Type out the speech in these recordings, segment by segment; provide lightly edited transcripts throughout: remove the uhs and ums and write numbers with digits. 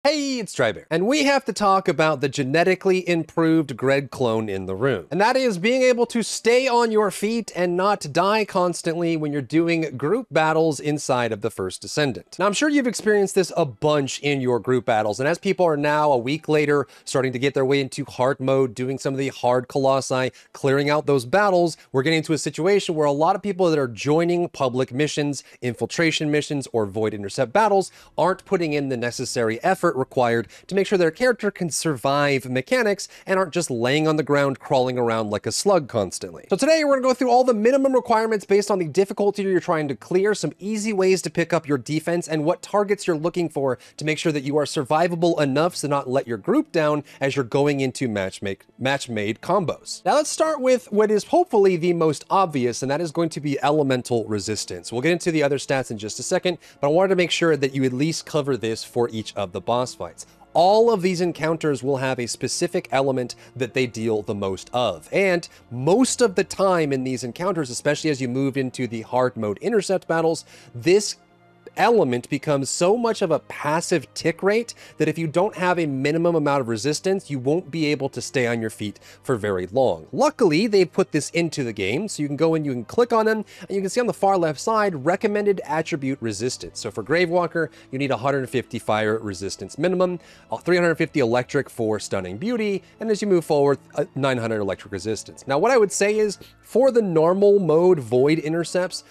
Hey, it's Drybear, and we have to talk about the genetically improved Greg clone in the room. And that is being able to stay on your feet and not die constantly when you're doing group battles inside of the First Descendant. Now, I'm sure you've experienced this a bunch in your group battles, and as people are now, a week later, starting to get their way into hard mode, doing some of the hard colossi, clearing out those battles, we're getting into a situation where a lot of people that are joining public missions, infiltration missions, or void intercept battles aren't putting in the necessary effort required to make sure their character can survive mechanics and aren't just laying on the ground crawling around like a slug constantly. So today we're going to go through all the minimum requirements based on the difficulty you're trying to clear, some easy ways to pick up your defense, and what targets you're looking for to make sure that you are survivable enough to not let your group down as you're going into match-made combos. Now let's start with what is hopefully the most obvious, and that is going to be elemental resistance. We'll get into the other stats in just a second, but I wanted to make sure that you at least cover this for each of the boss fights. All of these encounters will have a specific element that they deal the most of. And most of the time in these encounters, especially as you move into the hard mode intercept battles, this element becomes so much of a passive tick rate that if you don't have a minimum amount of resistance, you won't be able to stay on your feet for very long. Luckily, they've put this into the game, so you can go in, you can click on them, and you can see on the far left side, recommended attribute resistance. So for Gravewalker, you need 150 fire resistance minimum, 350 electric for stunning beauty, and as you move forward, 900 electric resistance. Now, what I would say is, for the normal mode void intercepts,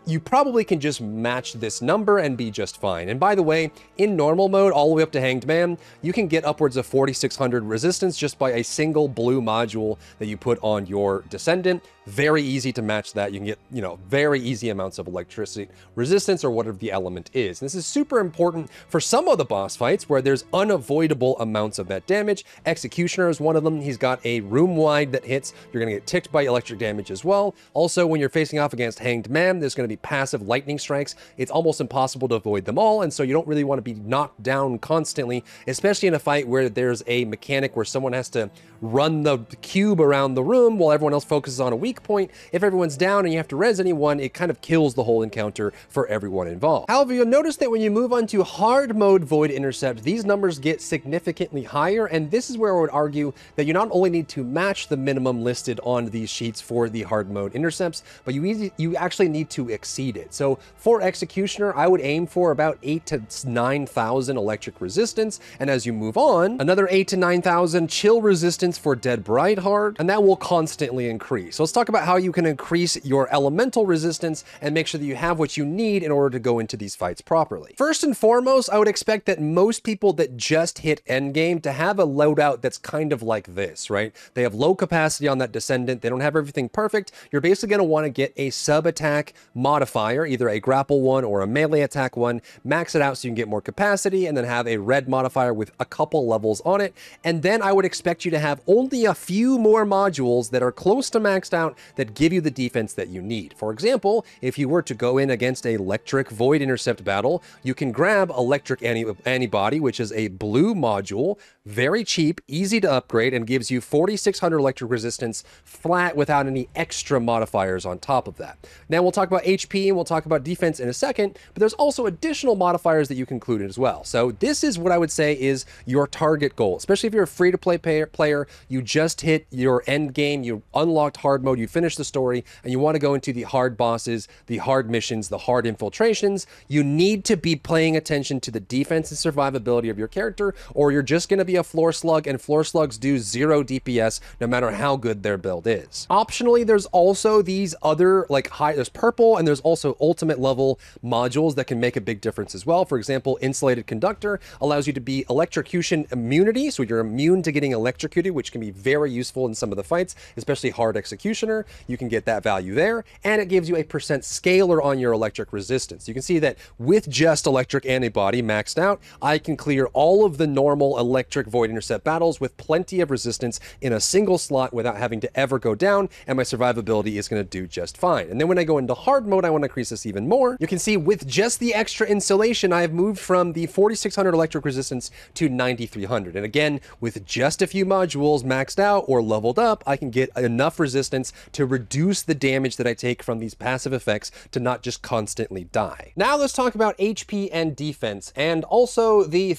you probably can just match this number and be just fine. And by the way, in normal mode, all the way up to Hanged Man, you can get upwards of 4,600 resistance just by a single blue module that you put on your Descendant. Very easy to match that. You can get, very easy amounts of electricity resistance or whatever the element is. And this is super important for some of the boss fights where there's unavoidable amounts of that damage. Executioner is one of them. He's got a room wide that hits. You're going to get ticked by electric damage as well. Also, when you're facing off against Hanged Man, there's going to be passive lightning strikes. It's almost impossible to avoid them all, and so you don't really want to be knocked down constantly, especially in a fight where there's a mechanic where someone has to run the cube around the room while everyone else focuses on a weak point. If everyone's down and you have to res anyone, it kind of kills the whole encounter for everyone involved. However, you'll notice that when you move on to hard mode void intercept, these numbers get significantly higher, and this is where I would argue that you not only need to match the minimum listed on these sheets for the hard mode intercepts, but you actually need to exceed it. So for Executioner, I would aim for about 8,000 to 9,000 electric resistance, and as you move on, another 8,000 to 9,000 chill resistance for Dead Brightheart, and that will constantly increase. So let's talk about how you can increase your elemental resistance and make sure that you have what you need in order to go into these fights properly. First and foremost, I would expect that most people that just hit endgame to have a loadout that's kind of like this, right? They have low capacity on that Descendant, they don't have everything perfect. You're basically going to want to get a sub-attack modifier, either a grapple one or a melee attack one, max it out so you can get more capacity, and then have a red modifier with a couple levels on it. And then I would expect you to have only a few more modules that are close to maxed out that give you the defense that you need. For example, if you were to go in against a electric void intercept battle, you can grab electric antibody, which is a blue module, very cheap, easy to upgrade, and gives you 4,600 electric resistance flat without any extra modifiers on top of that. Now we'll talk about HP and we'll talk about defense in a second, but there's also additional modifiers that you can include as well. So this is what I would say is your target goal, especially if you're a free-to-play player, you just hit your end game, you unlocked hard mode, you finished the story, and you want to go into the hard bosses, the hard missions, the hard infiltrations. You need to be paying attention to the defense and survivability of your character, or you're just going to be a floor slug, and floor slugs do 0 DPS no matter how good their build is. Optionally, there's also these other, there's purple, and there's also ultimate level modules that can make a big difference as well. For example, Insulated Conductor allows you to be electrocution immunity, so you're immune to getting electrocuted, which can be very useful in some of the fights, especially hard Executioner. You can get that value there, and it gives you a percent scaler on your electric resistance. You can see that with just electric antibody maxed out, I can clear all of the normal electric void intercept battles with plenty of resistance in a single slot without having to ever go down, and my survivability is going to do just fine. And then when I go into hard mode mode, I want to increase this even more. You can see with just the extra insulation, I've moved from the 4600 electric resistance to 9300. And again, with just a few modules maxed out or leveled up, I can get enough resistance to reduce the damage that I take from these passive effects to not just constantly die. Now let's talk about HP and defense, and also the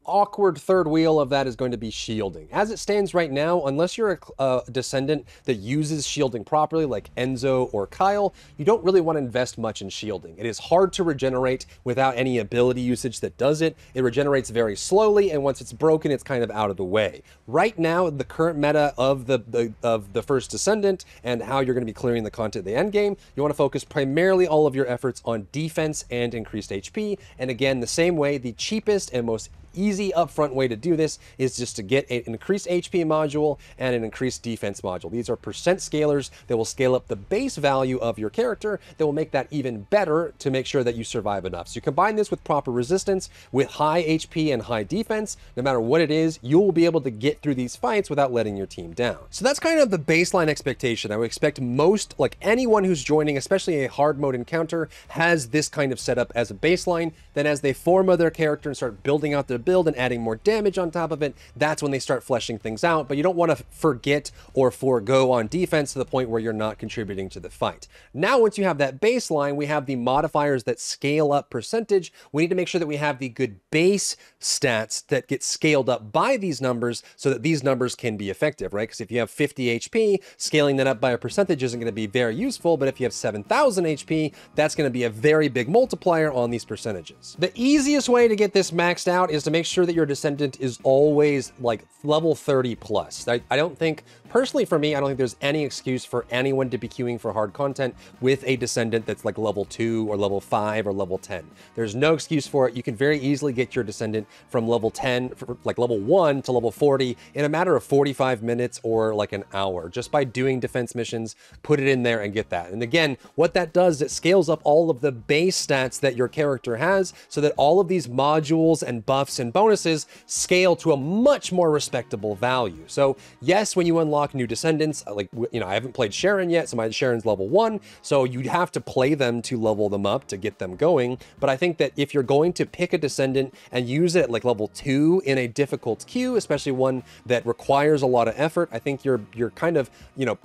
awkward third wheel of that is going to be shielding. As it stands right now, unless you're a Descendant that uses shielding properly, like Enzo or Kyle, you don't really want to invest much in shielding. It is hard to regenerate without any ability usage that does it. It regenerates very slowly, and once it's broken, it's kind of out of the way. Right now, the current meta of the First Descendant and how you're going to be clearing the content at the end game, you want to focus primarily all of your efforts on defense and increased HP. And again, the same way, the cheapest and most easy upfront way to do this is just to get an increased HP module and an increased defense module. These are percent scalars that will scale up the base value of your character that will make that even better to make sure that you survive enough. So you combine this with proper resistance, with high HP and high defense, no matter what it is, you will be able to get through these fights without letting your team down. So that's kind of the baseline expectation. I would expect most, like anyone who's joining, especially a hard mode encounter, has this kind of setup as a baseline. Then as they form their character and start building out their build and adding more damage on top of it, that's when they start fleshing things out. But you don't want to forget or forego on defense to the point where you're not contributing to the fight. Now, once you have that baseline, we have the modifiers that scale up percentage. We need to make sure that we have the good base stats that get scaled up by these numbers so that these numbers can be effective, right? Because if you have 50 HP, scaling that up by a percentage isn't going to be very useful. But if you have 7,000 HP, that's going to be a very big multiplier on these percentages. The easiest way to get this maxed out is to make sure that your Descendant is always like level 30 plus. I don't think, personally for me, I don't think there's any excuse for anyone to be queuing for hard content with a Descendant that's like level 2 or level 5 or level 10. There's no excuse for it. You can very easily get your Descendant from level 10, like level 1 to level 40 in a matter of 45 minutes or like an hour, just by doing defense missions. Put it in there and get that. And again, what that does is it scales up all of the base stats that your character has so that all of these modules and buffs and bonuses scale to a much more respectable value. So yes, when you unlock new Descendants, like, you know, I haven't played Sharon yet, so my Sharon's level 1, so you'd have to play them to level them up to get them going. But I think that if you're going to pick a Descendant and use it at like level 2 in a difficult queue, especially one that requires a lot of effort, I think you're kind of, you know,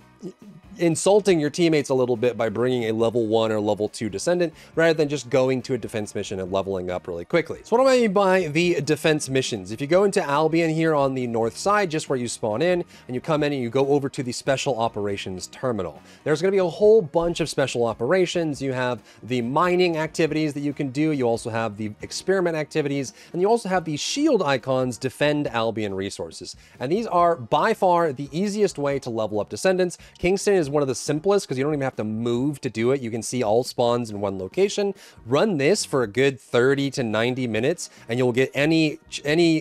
insulting your teammates a little bit by bringing a level 1 or level 2 Descendant rather than just going to a defense mission and leveling up really quickly. So what do I mean by the defense missions? If you go into Albion here on the north side, just where you spawn in, and you come in and you go over to the Special Operations Terminal, there's going to be a whole bunch of special operations. You have the mining activities that you can do. You also have the experiment activities, and you also have the shield icons, defend Albion resources. And these are by far the easiest way to level up Descendants. Kingston is one of the simplest because you don't even have to move to do it. You can see all spawns in one location. Run this for a good 30 to 90 minutes and you'll get any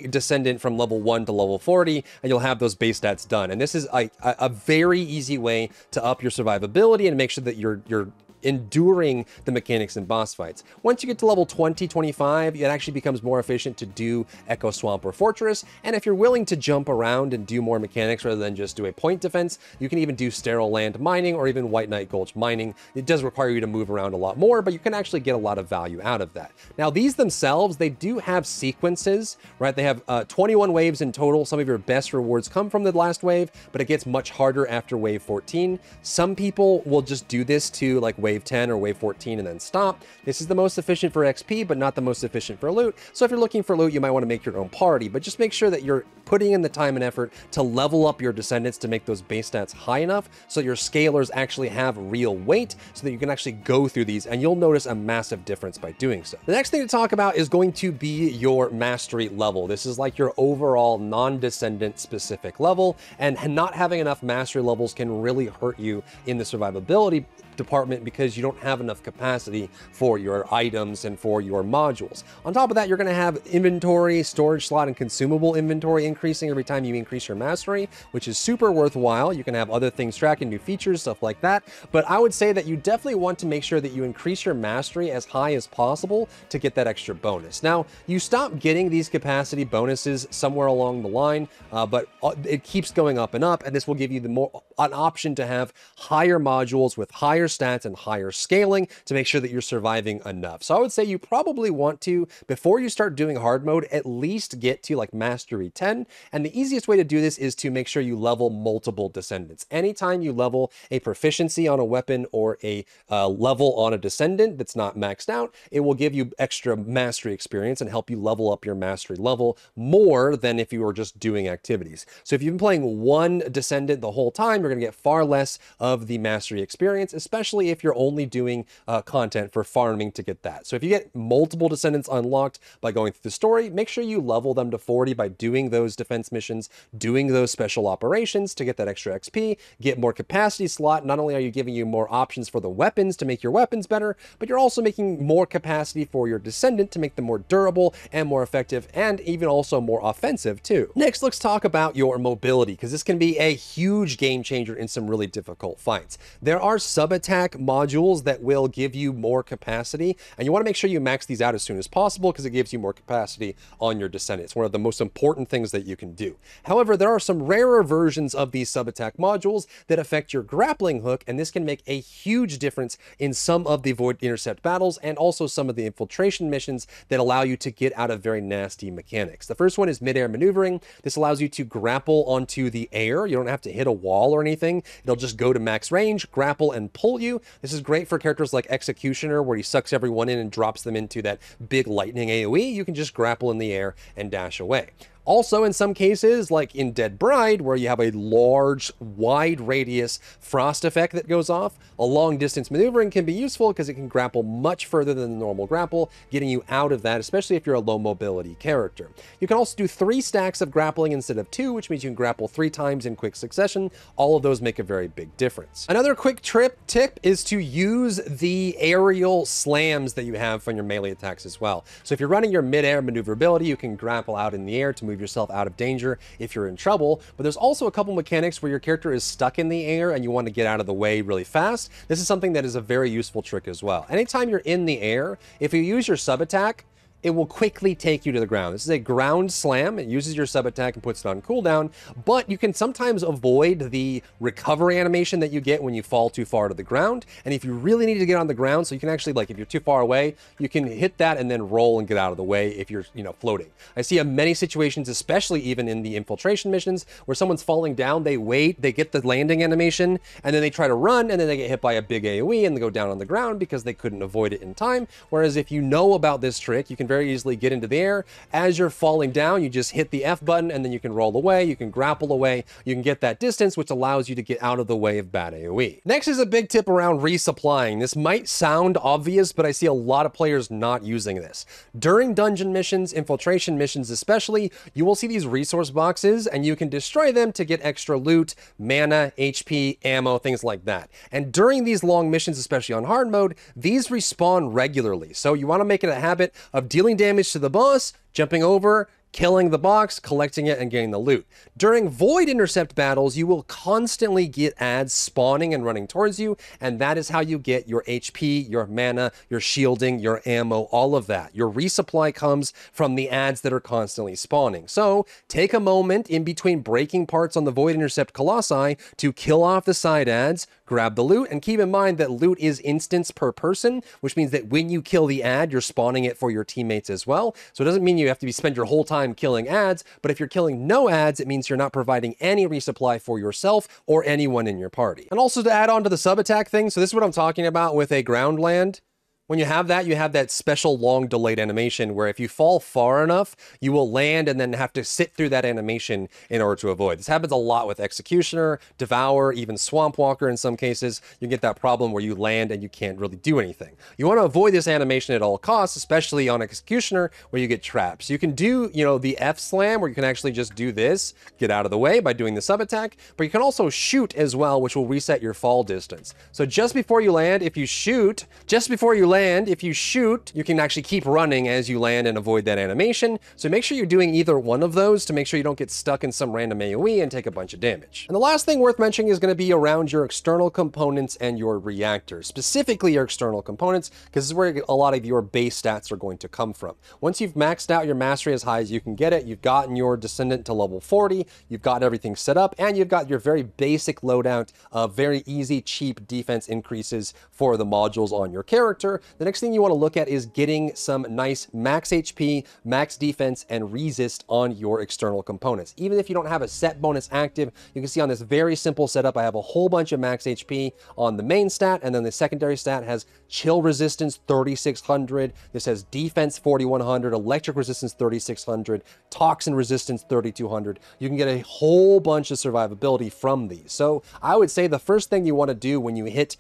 Descendant from level 1 to level 40 and you'll have those base stats done. And this is a very easy way to up your survivability and make sure that you're enduring the mechanics in boss fights. Once you get to level 20, 25, it actually becomes more efficient to do Echo Swamp or Fortress. And if you're willing to jump around and do more mechanics rather than just do a point defense, you can even do Sterile Land mining or even White Knight Gulch mining. It does require you to move around a lot more, but you can actually get a lot of value out of that. Now, these themselves, they do have sequences, right? They have 21 waves in total. Some of your best rewards come from the last wave, but it gets much harder after wave 14. Some people will just do this to like wave 10 or wave 14 and then stop. This is the most efficient for XP, but not the most efficient for loot. So if you're looking for loot, you might want to make your own party, but just make sure that you're putting in the time and effort to level up your Descendants to make those base stats high enough so your scalars actually have real weight so that you can actually go through these, and you'll notice a massive difference by doing so. The next thing to talk about is going to be your mastery level. This is like your overall non-Descendant specific level, and not having enough mastery levels can really hurt you in the survivability department because you don't have enough capacity for your items and for your modules. On top of that, you're going to have inventory, storage slot, and consumable inventory increasing every time you increase your mastery, which is super worthwhile. You can have other things tracking, new features, stuff like that. But I would say that you definitely want to make sure that you increase your mastery as high as possible to get that extra bonus. Now, you stop getting these capacity bonuses somewhere along the line, but it keeps going up and up, and this will give you the more an option to have higher modules with higher stats and higher scaling to make sure that you're surviving enough. So I would say you probably want to, before you start doing hard mode, at least get to like Mastery 10. And the easiest way to do this is to make sure you level multiple Descendants. Anytime you level a proficiency on a weapon or a level on a Descendant that's not maxed out, it will give you extra mastery experience and help you level up your mastery level more than if you were just doing activities. So if you've been playing one Descendant the whole time, you're going to get far less of the mastery experience, especially if you're only doing content for farming to get that. So if you get multiple Descendants unlocked by going through the story, make sure you level them to 40 by doing those defense missions, doing those special operations to get that extra XP, get more capacity slot. Not only are you giving you more options for the weapons to make your weapons better, but you're also making more capacity for your Descendant to make them more durable and more effective, and even also more offensive too. Next, let's talk about your mobility, because this can be a huge game changer in some really difficult fights. There are sub-attack modules that will give you more capacity, and you want to make sure you max these out as soon as possible because it gives you more capacity on your Descendant. It's one of the most important things that you can do. However, there are some rarer versions of these sub-attack modules that affect your grappling hook, and this can make a huge difference in some of the Void Intercept battles and also some of the infiltration missions that allow you to get out of very nasty mechanics. The first one is mid-air maneuvering. This allows you to grapple onto the air. You don't have to hit a wall or anything. It'll just go to max range, grapple, and pull you. This is great for characters like Executioner, where he sucks everyone in and drops them into that big lightning AoE. You can just grapple in the air and dash away. Also, in some cases, like in Dead Bride, where you have a large, wide radius frost effect that goes off, a long distance maneuvering can be useful because it can grapple much further than the normal grapple, getting you out of that, especially if you're a low mobility character. You can also do 3 stacks of grappling instead of 2, which means you can grapple 3 times in quick succession. All of those make a very big difference. Another quick tip is to use the aerial slams that you have from your melee attacks as well. So if you're running your mid-air maneuverability, you can grapple out in the air to move yourself out of danger if you're in trouble, but there's also a couple mechanics where your character is stuck in the air and you want to get out of the way really fast. This is something that is a very useful trick as well. Anytime you're in the air, if you use your sub attack, it will quickly take you to the ground. This is a ground slam. It uses your sub attack and puts it on cooldown, but you can sometimes avoid the recovery animation that you get when you fall too far to the ground. And if you really need to get on the ground, so you can actually, like, if you're too far away, you can hit that and then roll and get out of the way if you're, floating. I see many situations, especially even in the infiltration missions, where someone's falling down, they wait, they get the landing animation, and then they try to run, and then they get hit by a big AoE and they go down on the ground because they couldn't avoid it in time. Whereas if you know about this trick, you can very easily get into the air. As you're falling down, you just hit the F button and then you can roll away, you can grapple away, you can get that distance, which allows you to get out of the way of bad AoE. Next is a big tip around resupplying. This might sound obvious, but I see a lot of players not using this. During dungeon missions, infiltration missions especially, you will see these resource boxes and you can destroy them to get extra loot, mana, HP, ammo, things like that. And during these long missions, especially on hard mode, these respawn regularly. So you want to make it a habit of dealing damage to the boss, jumping over, killing the box, collecting it, and getting the loot. During Void Intercept battles, you will constantly get ads spawning and running towards you, and that is how you get your HP, your mana, your shielding, your ammo, all of that. Your resupply comes from the ads that are constantly spawning. So take a moment in between breaking parts on the Void Intercept Colossi to kill off the side ads, grab the loot, and keep in mind that loot is instance per person, which means that when you kill the ad, you're spawning it for your teammates as well. So it doesn't mean you have to spend your whole time killing ads, but if you're killing no ads, it means you're not providing any resupply for yourself or anyone in your party. And also to add on to the sub attack thing, so this is what I'm talking about with a ground land. When you have that special long delayed animation where if you fall far enough, you will land and then have to sit through that animation in order to avoid. This happens a lot with Executioner, Devour, even Swamp Walker in some cases. You get that problem where you land and you can't really do anything. You want to avoid this animation at all costs, especially on Executioner where you get traps. You can do, the F slam where you can actually just do this, get out of the way by doing the sub attack, but you can also shoot as well, which will reset your fall distance. So just before you land, if you shoot, just before you land, land, if you shoot, you can actually keep running as you land and avoid that animation. So make sure you're doing either one of those to make sure you don't get stuck in some random AoE and take a bunch of damage. And the last thing worth mentioning is going to be around your external components and your reactors, specifically your external components, because this is where a lot of your base stats are going to come from. Once you've maxed out your mastery as high as you can get it, you've gotten your Descendant to level 40, you've got everything set up, and you've got your very basic loadout of very easy, cheap defense increases for the modules on your character. The next thing you want to look at is getting some nice max HP, max defense, and resist on your external components. Even if you don't have a set bonus active, you can see on this very simple setup, I have a whole bunch of max HP on the main stat, and then the secondary stat has chill resistance 3600, this has defense 4100, electric resistance 3600, toxin resistance 3200. You can get a whole bunch of survivability from these. So I would say the first thing you want to do when you hit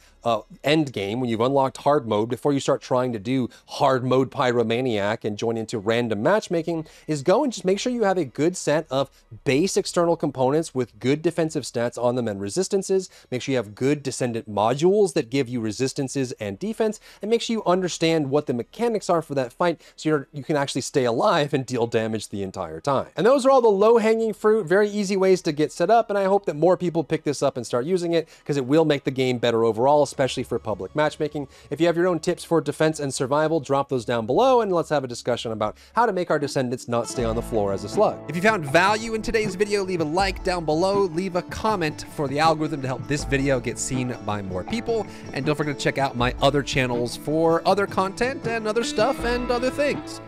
end game, when you've unlocked hard mode, before you start trying to do hard mode pyromaniac and join into random matchmaking, is go and just make sure you have a good set of base external components with good defensive stats on them and resistances. Make sure you have good Descendant modules that give you resistances and defense, and make sure you understand what the mechanics are for that fight so you can actually stay alive and deal damage the entire time. And those are all the low-hanging fruit, very easy ways to get set up, and I hope that more people pick this up and start using it, because it will make the game better overall, especially for public matchmaking. If you have your own tips for defense and survival, drop those down below, and let's have a discussion about how to make our Descendants not stay on the floor as a slug. If you found value in today's video, leave a like down below, leave a comment for the algorithm to help this video get seen by more people, and don't forget to check out my other channels for other content and other stuff and other things.